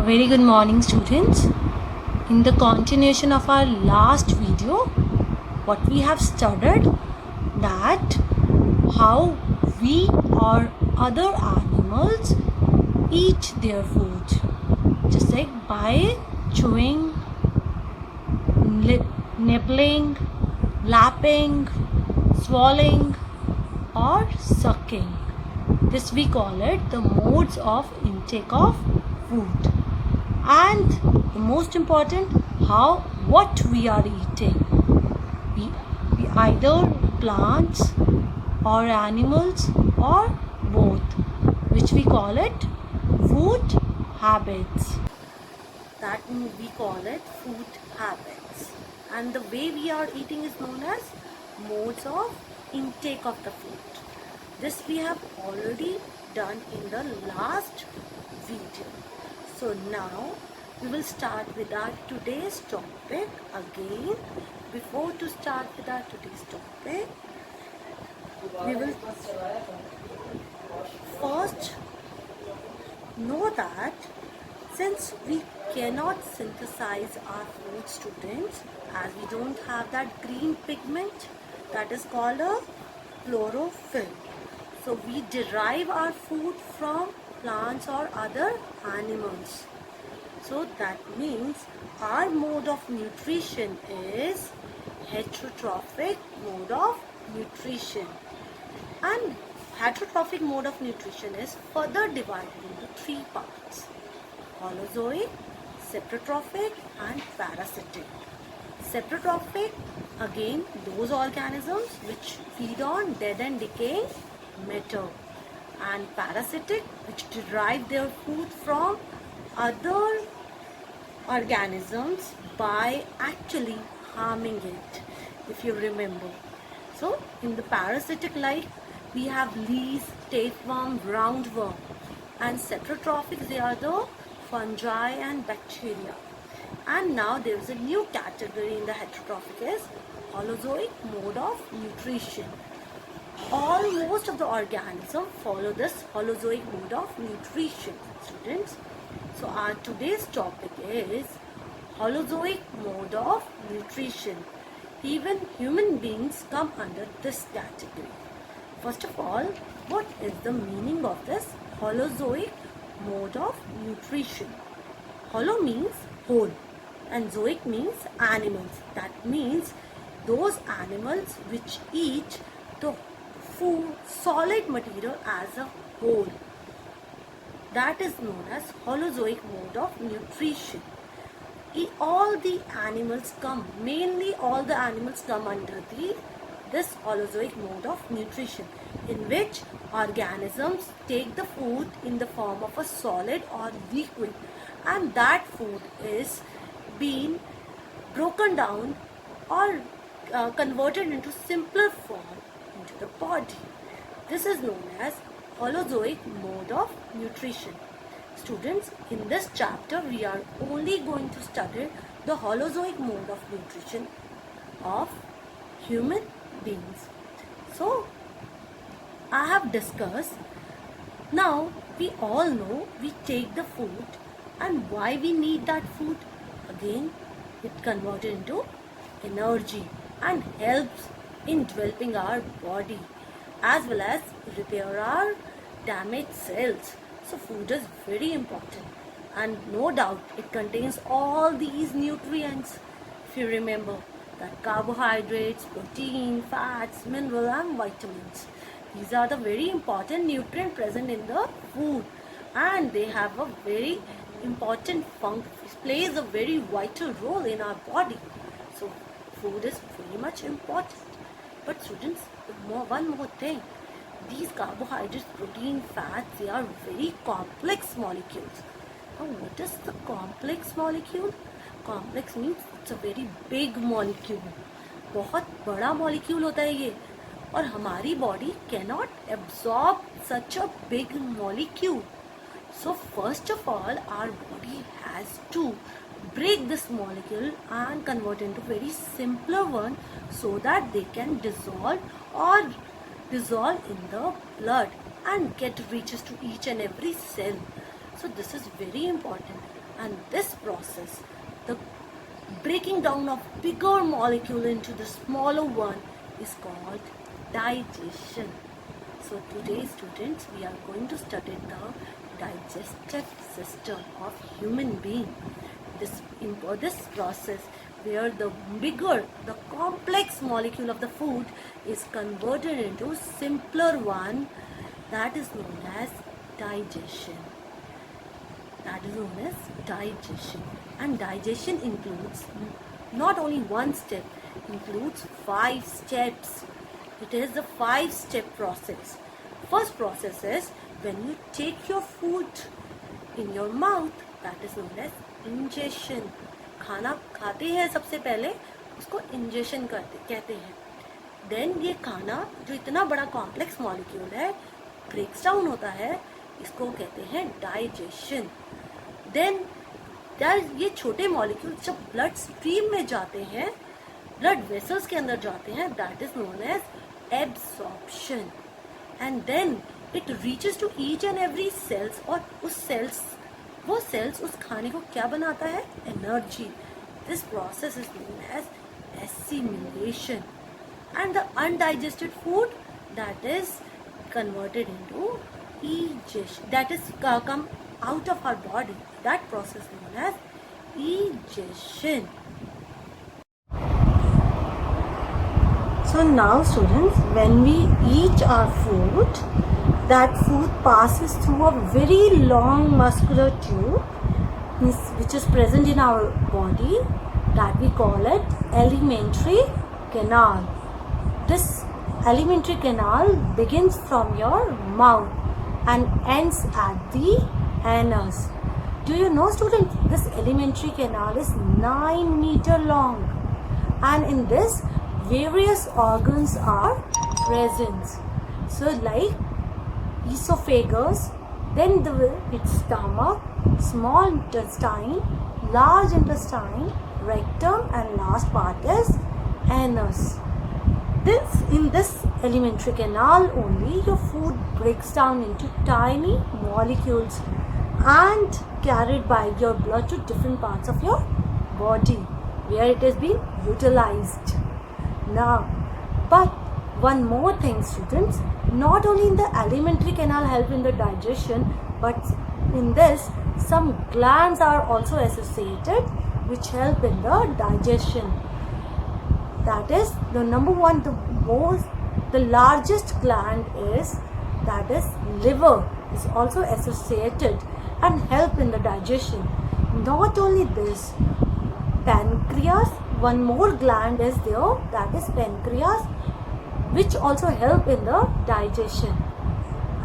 Very good morning, students. In the continuation of our last video, what we have studied that how we or other animals eat their food, just like by chewing, nibbling, lapping, swallowing, or sucking. This we call it the modes of intake of food. And the most important, what we are eating. We either plants or animals or both, which we call it food habits. That we call it food habits. And the way we are eating is known as modes of intake of the food. This we have already done in the last video. So now we will start with our today's topic again. Before to start with our today's topic, we will first know that since we cannot synthesize our food, students, as we don't have that green pigment that is called a chlorophyll. So we derive our food from plants or other animals. So that means our mode of nutrition is heterotrophic mode of nutrition. And heterotrophic mode of nutrition is further divided into three parts: holozoic, saprotrophic, and parasitic. Saprotrophic, again, those organisms which feed on dead and decaying matter, and parasitic, which derive their food from other organisms by actually harming it, if you remember. So in the parasitic life we have leaves, tapeworm, roundworm, and saprotrophic, they are the fungi and bacteria. And now there is a new category in the heterotrophic, is holozoic mode of nutrition. Most of the organisms follow this holozoic mode of nutrition, students. So our today's topic is holozoic mode of nutrition. Even human beings come under this category. First of all, what is the meaning of this holozoic mode of nutrition? Holo means whole and zoic means animals. That means those animals which eat the food, solid material as a whole. That is known as holozoic mode of nutrition. All the animals come under this holozoic mode of nutrition, in which organisms take the food in the form of a solid or liquid, and that food is being broken down or converted into simpler form into the body. This is known as holozoic mode of nutrition. Students, in this chapter we are only going to study the holozoic mode of nutrition of human beings. So I have discussed. Now we all know we take the food, and why we need that food. Again, it converted into energy and helps in developing our body as well as repair our damaged cells. So food is very important, and no doubt it contains all these nutrients. If you remember that carbohydrates, protein, fats, mineral and vitamins, these are the very important nutrients present in the food, and they have a very important function, plays a very vital role in our body. So food is very much important. But students, one more thing, these carbohydrates, protein, fats, they are very complex molecules. Now what is the complex molecule? Complex means it's a very big molecule. बहुत बड़ा molecule होता है ये, और हमारी body cannot absorb such a big molecule. So first of all, our body has to break this molecule and convert into very simpler one, so that they can dissolve in the blood and get reaches to each and every cell. So this is very important. And this process, the breaking down of bigger molecule into the smaller one, is called digestion. So today, students, we are going to study the digestive system of human being. This process where the bigger, the complex molecule of the food is converted into simpler one, that is known as digestion. That is known as digestion. And digestion includes not only one step, includes 5 steps. It is the 5-step process. First process is when you take your food in your mouth, that is known as ingestion. खाना खाते हैं सबसे पहले उसको ingestion कहते हैं. Then ये खाना जो इतना बड़ा कॉम्प्लेक्स मॉलिक्यूल है ब्रेक्स डाउन होता है, इसको कहते हैं डाइजेशन. देन ये छोटे मॉलिक्यूल जब ब्लड स्ट्रीम में जाते हैं, ब्लड वेसल्स के अंदर जाते हैं, that is known as absorption. And then it reaches to each and every cells, और वो सेल्स उस खाने को क्या बनाता है? Energy. This process is known as assimilation. And the undigested food that is converted into egestion, that is come out of our body. That process known as egestion. So now students, when we eat our food, that food passes through a very long muscular tube which is present in our body, that we call it alimentary canal. This alimentary canal begins from your mouth and ends at the anus. Do you know, students, this alimentary canal is 9 meters long, and in this various organs are present. So like esophagus, then its stomach, small intestine, large intestine, rectum, and last part is anus. In this alimentary canal only your food breaks down into tiny molecules and carried by your blood to different parts of your body where it is being utilized. Now, but one more thing, students, not only in the alimentary canal help in the digestion, but in this some glands are also associated which help in the digestion. That is the number one, the largest gland is, that is liver, is also associated and help in the digestion. Not only this, pancreas, one more gland is there, that is pancreas, which also help in the digestion.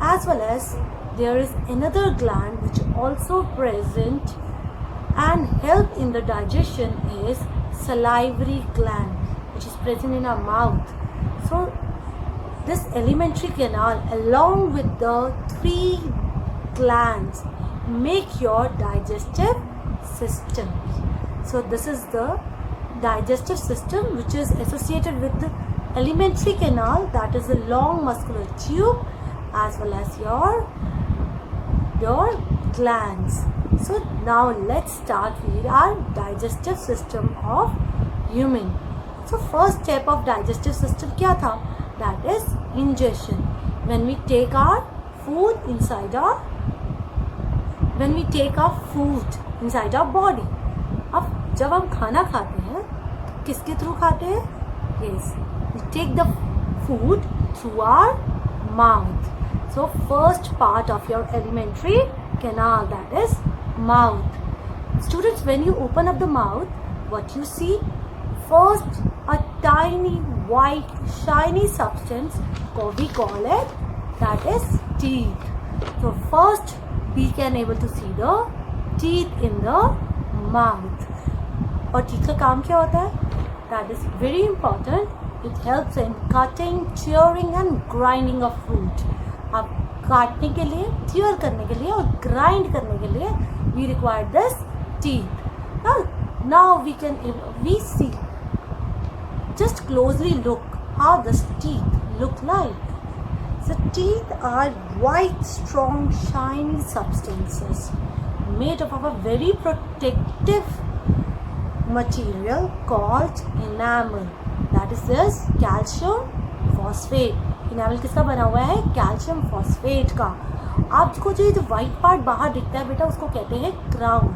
As well as there is another gland which also present and help in the digestion is salivary gland, which is present in our mouth. So this alimentary canal along with the 3 glands make your digestive system. So this is the digestive system which is associated with the alimentary canal, that is a long muscular tube, as well as your glands. So now let's start with our digestive system of human. So first step of digestive system क्या था? That is ingestion. When we take our food inside our body. अब जब हम खाना खाते हैं तो किसके थ्रू खाते हैं? Yes, we take the food through our mouth. So first part of your alimentary canal, that is mouth. Students, when you open up the mouth, what you see? First, a tiny white shiny substance, we call it, that is teeth. So first we can able to see the teeth in the mouth. और teeth का काम क्या होता है? That is very important. It helps in cutting, tearing and grinding of fruit. अब काटने के लिए, tear करने के लिए और grind करने के लिए we require this teeth. Now we see. Just closely look how the teeth look like. The teeth are white, strong, shiny substances made up of a very protective material called enamel. That is this calcium phosphate. Enamel किसका बना हुआ है? Calcium phosphate का. आपको जो white part बाहर दिखता है बेटा, उसको कहते हैं क्राउन.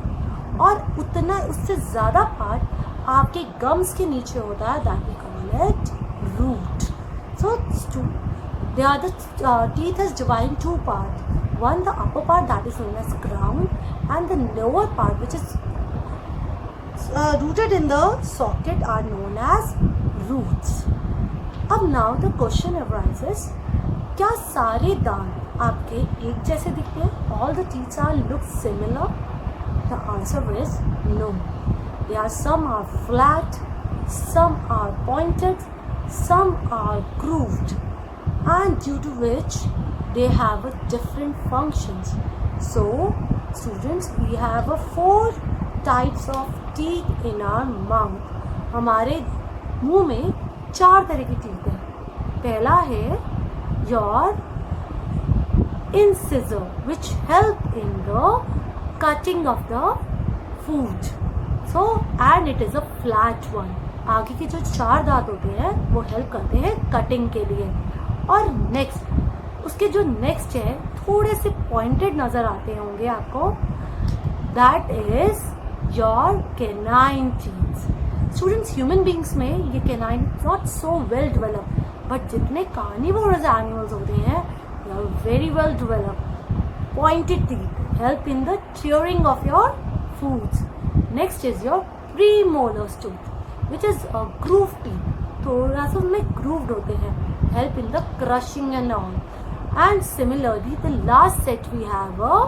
और उतना उससे ज़्यादा पार्ट आपके गम्स के नीचे होता है. That we call it root. So they are the teeth is divided in two parts. One, the upper part, that is known as crown, and the lower part, which is rooted in the socket, are known as roots. अब now the question arises, क्या सारे दांत आपके एक जैसे दिखते हैं? All the teeth are look similar? The answer is no. Some are flat, some are pointed, some are grooved, and due to which they have a different functions. So students, we have a 4 types of teeth in our mouth. हमारे मुंह में 4 तरह की teeth हैं. पहला है your incisor, which help in the cutting of the food. So and it is a flat one. आगे के जो 4 दांत होते हैं वो हेल्प करते हैं कटिंग के लिए. और नेक्स्ट, उसके जो नेक्स्ट है थोड़े से पॉइंटेड नजर आते होंगे आपको. That is your canine teeth. Students, human beings में ये canine not so well developed, but जितने कार्निवोरस एनिमल्स होते हैं they are very well developed. Pointed teeth help in the chewing of your foods. Next is your premolars tooth, which is groove teeth. थोड़ा सा उनमें grooved होते हैं, help in the crushing and all. And similarly, the last set we have a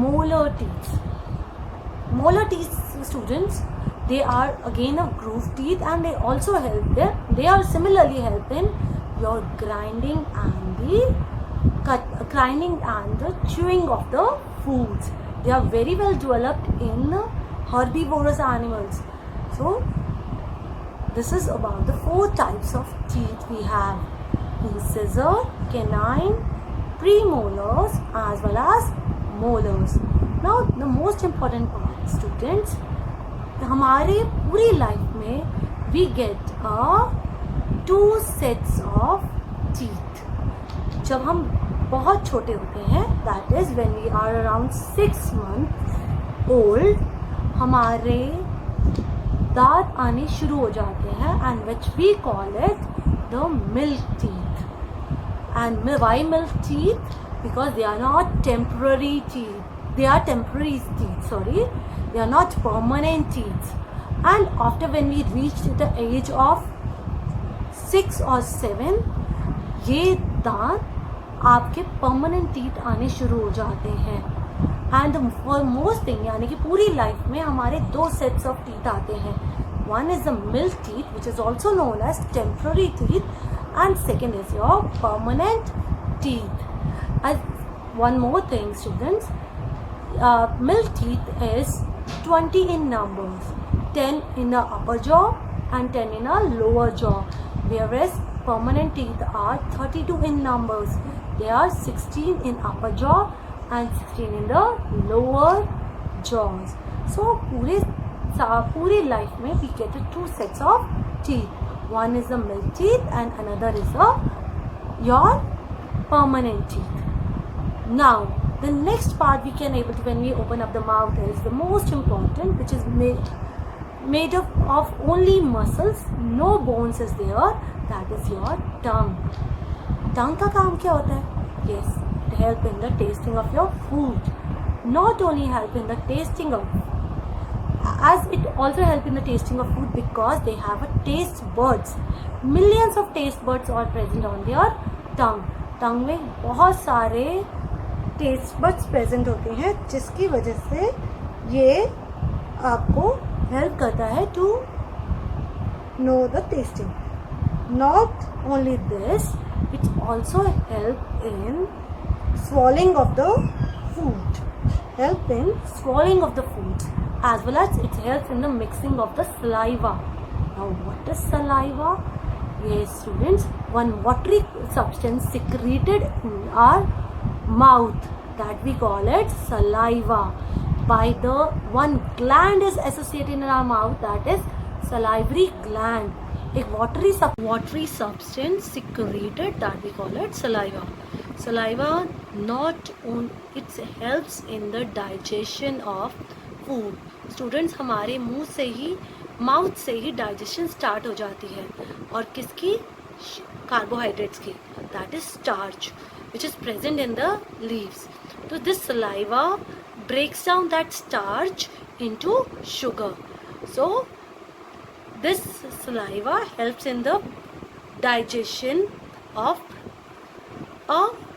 molar teeth. Molar teeth, students, they are again a groove teeth, and they also help them. They are similarly help in your grinding and the chewing of the foods. They are very well developed in herbivorous animals. So this is about the 4 types of teeth we have: incisor, canine, premolars, as well as molars. Now the most important part, students, हमारे पूरी life में we get 2 sets of teeth. जब हम बहुत छोटे होते हैं, that is when we are around 6 months old, हमारे दांत आने शुरू हो जाते हैं, and which we call it the milk teeth. And why milk teeth? Because they are not temporary teeth. They are temporary teeth, sorry. They are not permanent teeth. And after when we reach the age of 6 or 7, ये दांत आपके permanent teeth आने शुरू हो जाते हैं. And for most thing, यानी कि पूरी लाइफ में हमारे 2 sets of teeth आते हैं. One is the milk teeth, which is also known as temporary teeth, and second is your permanent teeth. One more thing, students, milk teeth is 20 in numbers, 10 in the upper jaw and 10 in the lower jaw, whereas permanent teeth are 32 in numbers. They are 16 in upper jaw and 16 in the lower jaws. So पूरी life में we get 2 sets of teeth. One is the milk teeth and another is your permanent teeth. Now the next part we can able to, when we open up the mouth, is the most important, which is made up of only muscles, no bones is there. That is your tongue. Tongue का काम क्या होता है? Yes, it help in the tasting of your food. Not only help in the tasting of, as it also help in the tasting of food, because they have a taste buds. Millions of taste buds are present on their tongue. Tongue में बहुत सारे taste buds present होते हैं, जिसकी वजह से ये आपको help करता है to know the tasting. Not only this, it also help in swallowing of the food. Help in swallowing of the food, as well as it helps in the mixing of the saliva. Now what is saliva? Yes, students, one watery substance secreted in our mouth, that we call it saliva. by the one gland is associated in our mouth, that is salivary gland. A watery substance secreted, that we call it saliva. Saliva not on, it helps in the digestion of food. Students, हमारे मुंह से ही, mouth से ही digestion start हो जाती है, और किसकी? Carbohydrates की, that is starch which is present in the leaves. So this saliva breaks down that starch into sugar. So this saliva helps in the digestion of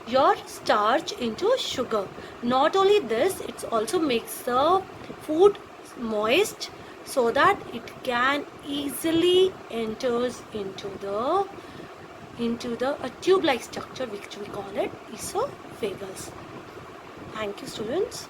your starch into sugar. Not only this, it also makes the food moist so that it can easily enters into a tube-like structure which we call it esophagus. Thank you, students.